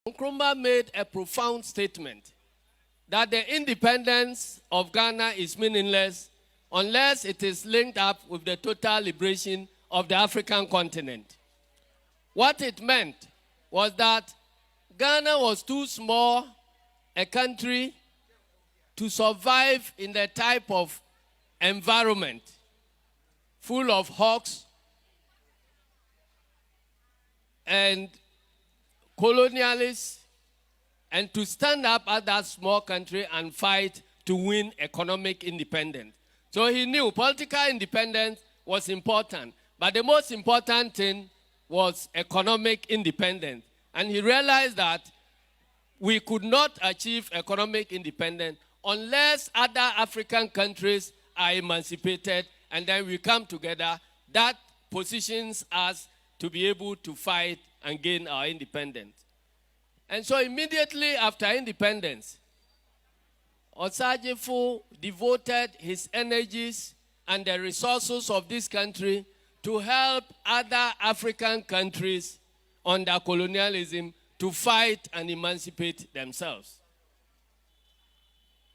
Nkrumah made a profound statement that the independence of Ghana is meaningless unless it is linked up with the total liberation of the African continent. What it meant was that Ghana was too small a country to survive in the type of environment full of hawks and colonialists, and to stand up as that small country and fight to win economic independence. So he knew political independence was important, but the most important thing was economic independence. And he realized that we could not achieve economic independence unless other African countries are emancipated and then we come together. That positions us to be able to fight and gain our independence. And so immediately after independence, Osagyefo devoted his energies and the resources of this country to help other African countries under colonialism to fight and emancipate themselves.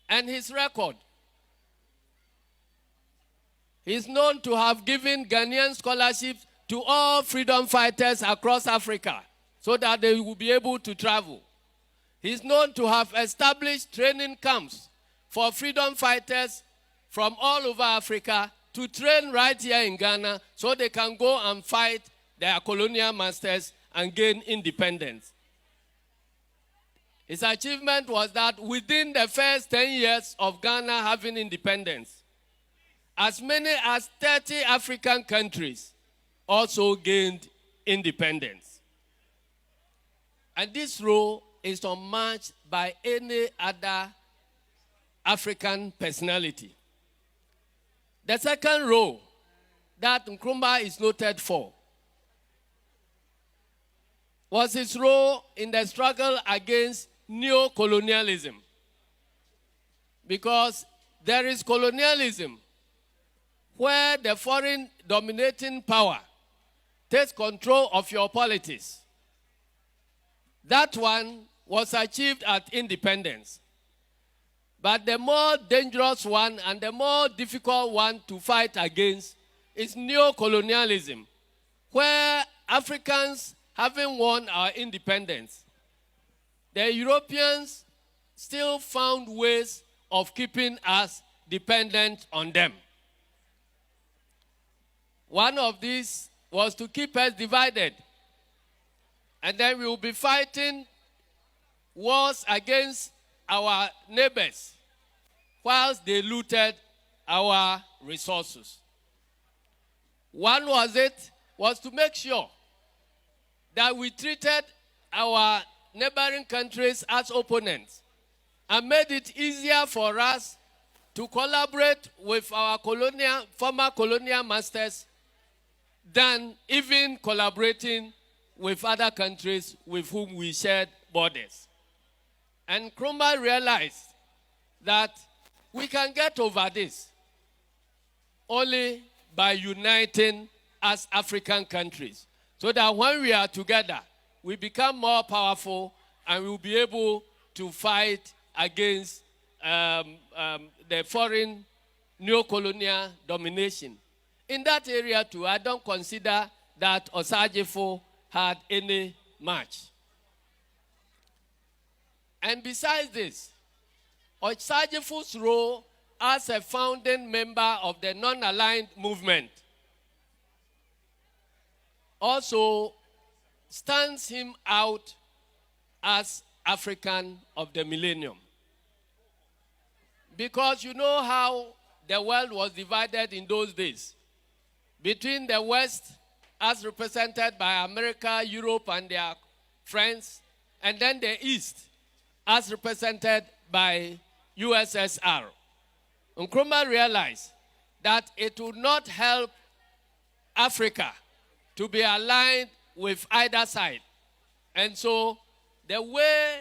And his record, he's known to have given Ghanaian scholarships to all freedom fighters across Africa so that they will be able to travel. He's known to have established training camps for freedom fighters from all over Africa to train right here in Ghana so they can go and fight their colonial masters and gain independence. His achievement was that within the first 10 years of Ghana having independence, as many as 30 African countries also gained independence. And this role is unmatched by any other African personality. The second role that Nkrumah is noted for was his role in the struggle against neo-colonialism. Because there is colonialism where the foreign dominating power takes control of your politics. That one was achieved at independence. But the more dangerous one and the more difficult one to fight against is neo-colonialism, where Africans, having won our independence, the Europeans still found ways of keeping us dependent on them. One of these was to keep us divided. And then we will be fighting wars against our neighbors whilst they looted our resources. One was to make sure that we treated our neighboring countries as opponents and made it easier for us to collaborate with our former colonial masters than even collaborating with other countries with whom we shared borders. And Nkrumah realized that we can get over this only by uniting as African countries, so that when we are together, we become more powerful and we will be able to fight against the foreign neo-colonial domination. In that area too, I don't consider that Osagyefo had any match. And besides this, Osagyefo's role as a founding member of the non-aligned movement also stands him out as African of the millennium. Because you know how the world was divided in those days between the West, as represented by America, Europe, and their friends, and then the East, as represented by USSR. Nkrumah realized that it would not help Africa to be aligned with either side. And so the way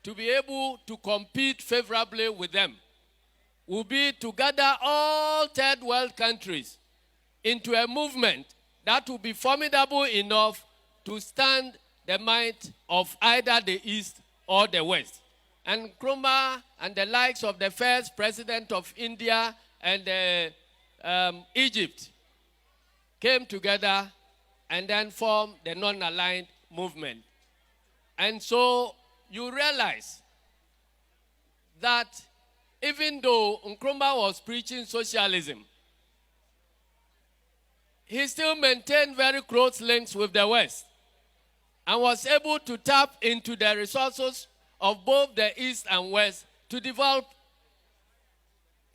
to be able to compete favorably with them will be to gather all third world countries into a movement that will be formidable enough to stand the mind of either the East or the West. And Nkrumah and the likes of the first president of India and Egypt came together and then formed the non-aligned movement. And so you realize that even though Nkrumah was preaching socialism, he still maintained very close links with the West and was able to tap into the resources of both the East and West to develop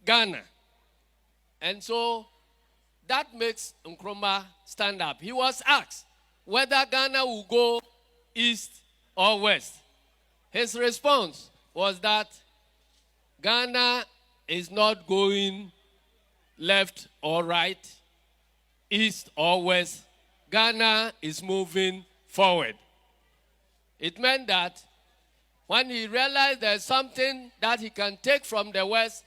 Ghana. And so that makes Nkrumah stand up. He was asked whether Ghana will go East or West. His response was that Ghana is not going left or right, East or West. Ghana is moving forward. It meant that when he realized there's something that he can take from the West,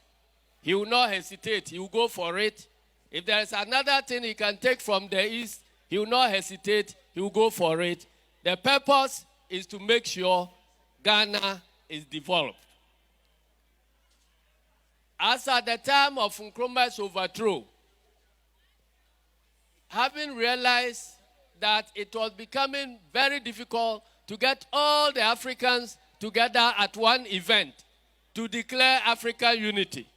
he will not hesitate. He will go for it. If there's another thing he can take from the East, he will not hesitate. He will go for it. The purpose is to make sure Ghana is developed. As at the time of Nkrumah's overthrow, having realized that it was becoming very difficult to get all the Africans together at one event to declare African unity,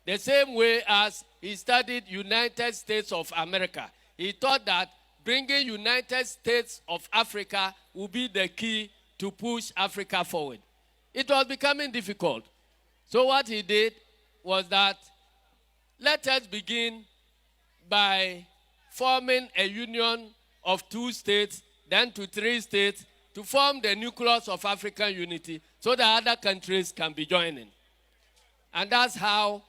the same way as he studied United States of America. He thought that bringing United States of Africa would be the key to push Africa forward. It was becoming difficult. So what he did was that let us begin by forming a union of 2 states, then to 3 states, to form the nucleus of African unity so that other countries can be joining. And that's how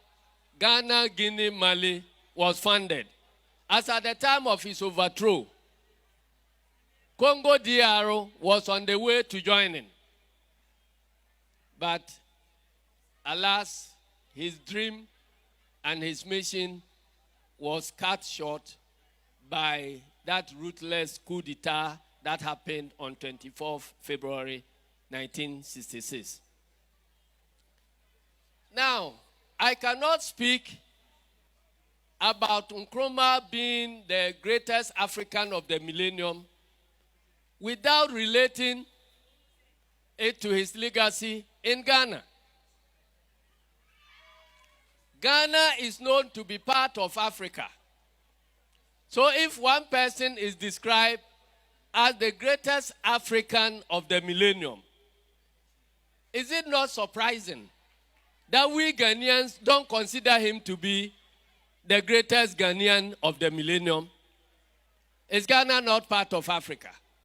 Ghana, Guinea, Mali was founded. As at the time of his overthrow, Congo DR was on the way to joining. But alas, his dream and his mission was cut short by that ruthless coup d'etat that happened on 24th February 1966. Now, I cannot speak about Nkrumah being the greatest African of the millennium without relating it to his legacy in Ghana. Ghana is known to be part of Africa. So if one person is described as the greatest African of the millennium, is it not surprising that we Ghanaians don't consider him to be the greatest Ghanaian of the millennium? Is Ghana not part of Africa?